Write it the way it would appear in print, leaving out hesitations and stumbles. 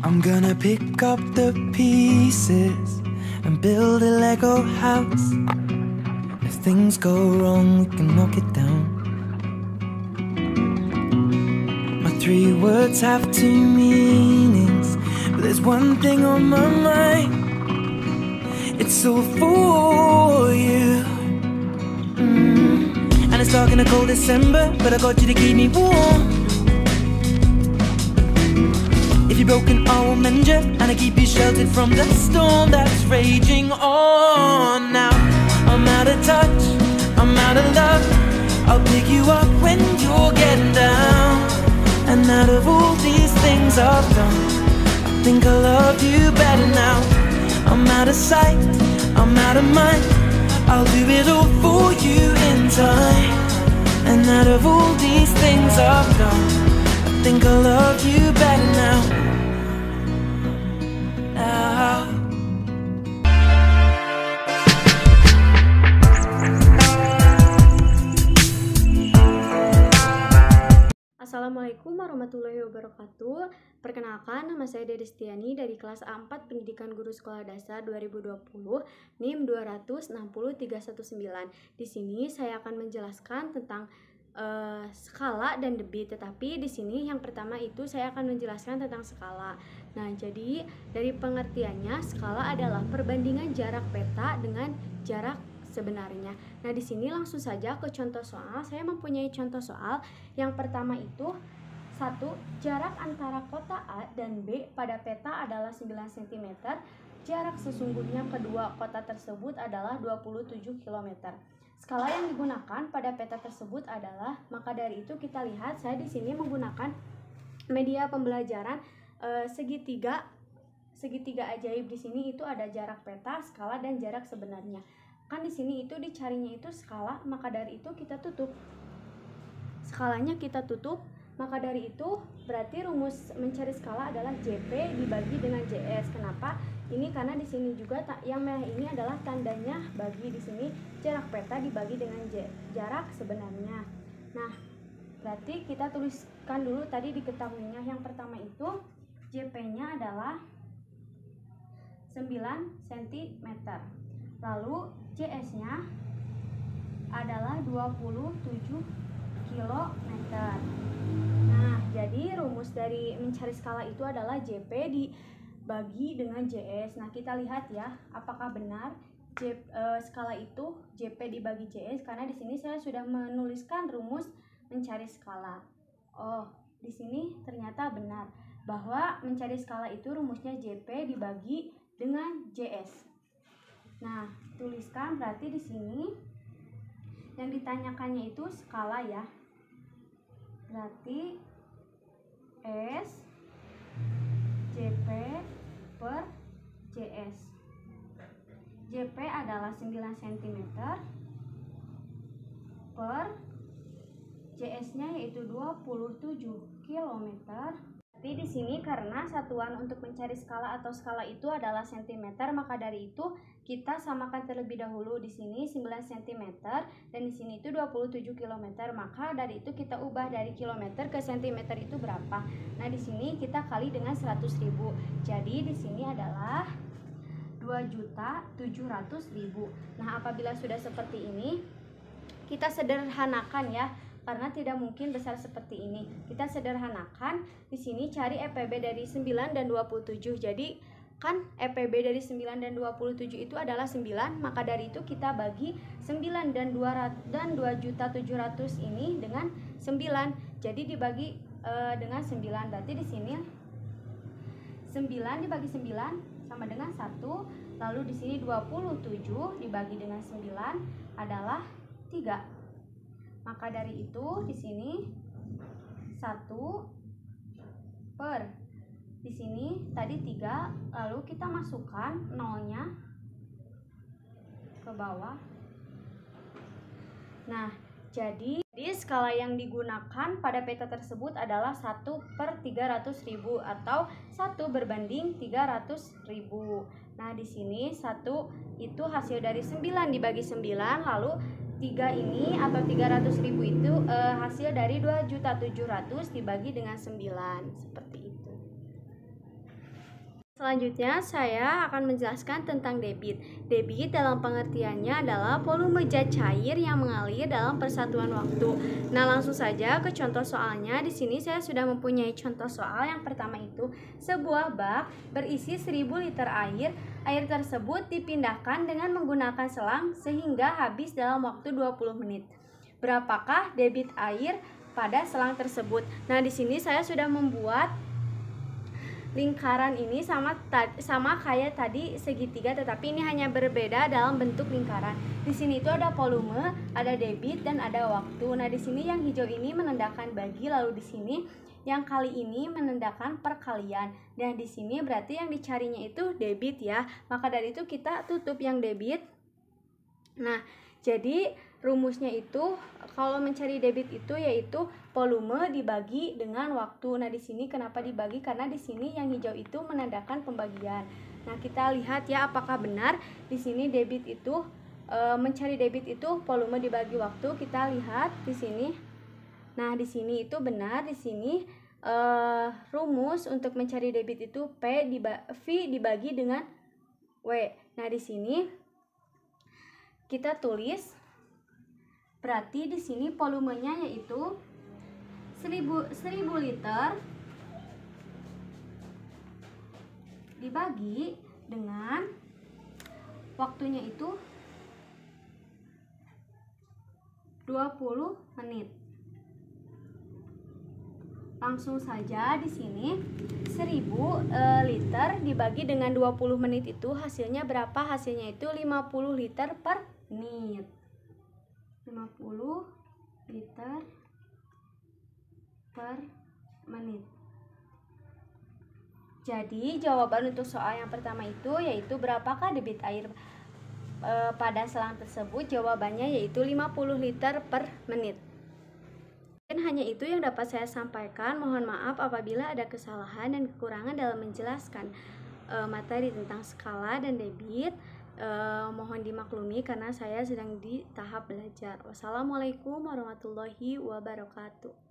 I'm gonna pick up the pieces and build a Lego house. If things go wrong, we can knock it down. My 3 words have 2 meanings, but there's one thing on my mind. It's all for you. And it's dark in a cold December, but I got you to keep me warm. If you're broken, I will mend you, and I keep you sheltered from the storm that's raging on. Now I'm out of touch, I'm out of love. I'll pick you up when you're getting down. And out of all these things I've done, I think I love you better now. I'm out of sight, I'm out of mind. I'll do it all for you in time. And out of all these things I've done, I think I love you better now. Assalamualaikum warahmatullahi wabarakatuh. Perkenalkan, nama saya Destiani dari kelas A4 Pendidikan Guru Sekolah Dasar 2020, NIM 260.319. Di sini saya akan menjelaskan tentang skala dan debit, tetapi di sini yang pertama itu saya akan menjelaskan tentang skala. Nah, jadi dari pengertiannya, skala adalah perbandingan jarak peta dengan jarak sebenarnya. Nah, di sini langsung saja ke contoh soal. Saya mempunyai contoh soal. Yang pertama itu 1. Jarak antara kota A dan B pada peta adalah 9 cm. Jarak sesungguhnya kedua kota tersebut adalah 27 km. Skala yang digunakan pada peta tersebut adalah, maka dari itu kita lihat saya di sini menggunakan media pembelajaran segitiga ajaib. Di sini itu ada jarak peta, skala, dan jarak sebenarnya. Kan di sini itu dicarinya itu skala, maka dari itu kita tutup. Skalanya kita tutup, maka dari itu berarti rumus mencari skala adalah JP dibagi dengan JS. Kenapa? Ini karena di sini juga yang merah ini adalah tandanya bagi. Di sini jarak peta dibagi dengan jarak sebenarnya. Nah, berarti kita tuliskan dulu tadi diketahuinya. Yang pertama itu JP-nya adalah 9 cm. Lalu JS-nya adalah 27 km. Nah, jadi rumus dari mencari skala itu adalah JP dibagi dengan JS. Nah, kita lihat ya, apakah benar skala itu JP dibagi JS, karena di sini saya sudah menuliskan rumus mencari skala. Oh, di sini ternyata benar bahwa mencari skala itu rumusnya JP dibagi dengan JS. Nah, tuliskan berarti di sini yang ditanyakannya itu skala ya. Berarti S JP per JS. JP adalah 9 cm per JS-nya yaitu 27 km. Tapi di sini karena satuan untuk mencari skala atau skala itu adalah cm, maka dari itu kita samakan terlebih dahulu. Di sini 9 cm dan di sini itu 27 km. Maka dari itu kita ubah dari kilometer ke cm itu berapa. Nah, di sini kita kali dengan 100.000. Jadi di sini adalah 2.700.000. Nah, apabila sudah seperti ini, kita sederhanakan ya. Karena tidak mungkin besar seperti ini. Kita sederhanakan, di sini cari EPB dari 9 dan 27. Jadi kan EPB dari 9 dan 27 itu adalah 9, maka dari itu kita bagi 9 dan 2.700.000 ini dengan 9. Jadi dibagi dengan 9. Berarti di sini 9 dibagi 9 sama dengan 1. Lalu di sini 27 dibagi dengan 9 adalah 3. Maka dari itu di sini 1 per di sini tadi 3, lalu kita masukkan nolnya ke bawah. Nah, jadi skala yang digunakan pada peta tersebut adalah 1 per 300.000 atau 1 berbanding 300.000. Nah, di sini 1 itu hasil dari 9 dibagi 9, lalu 3 ini atau 300.000 itu hasil dari 2.700.000 dibagi dengan 9, seperti itu. Selanjutnya, saya akan menjelaskan tentang debit. Debit dalam pengertiannya adalah volume zat cair yang mengalir dalam persatuan waktu. Nah, langsung saja ke contoh soalnya. Di sini saya sudah mempunyai contoh soal. Yang pertama itu, sebuah bak berisi 1000 liter air. Air tersebut dipindahkan dengan menggunakan selang sehingga habis dalam waktu 20 menit. Berapakah debit air pada selang tersebut? Nah, di sini saya sudah membuat lingkaran ini sama kayak tadi segitiga, tetapi ini hanya berbeda dalam bentuk lingkaran. Di sini itu ada volume, ada debit, dan ada waktu. Nah, di sini yang hijau ini menandakan bagi, lalu di sini yang kali ini menandakan perkalian. Dan di sini berarti yang dicarinya itu debit ya. Maka dari itu kita tutup yang debit. Nah, jadi rumusnya itu kalau mencari debit itu yaitu volume dibagi dengan waktu. Nah, di sini kenapa dibagi? Karena di sini yang hijau itu menandakan pembagian. Nah, kita lihat ya apakah benar di sini debit itu mencari debit itu volume dibagi waktu. Kita lihat di sini. Nah, di sini itu benar. Di sini rumus untuk mencari debit itu V dibagi dengan W. Nah, di sini kita tulis, berarti di sini volumenya yaitu 1000 liter dibagi dengan waktunya itu 20 menit. Langsung saja di sini 1000 liter dibagi dengan 20 menit itu hasilnya berapa? Hasilnya itu 50 liter per menit. 50 liter per menit. Jadi jawaban untuk soal yang pertama itu yaitu berapakah debit air pada selang tersebut? Jawabannya yaitu 50 liter per menit. Dan hanya itu yang dapat saya sampaikan. Mohon maaf apabila ada kesalahan dan kekurangan dalam menjelaskan materi tentang skala dan debit. Mohon dimaklumi karena saya sedang di tahap belajar. Wassalamualaikum warahmatullahi wabarakatuh.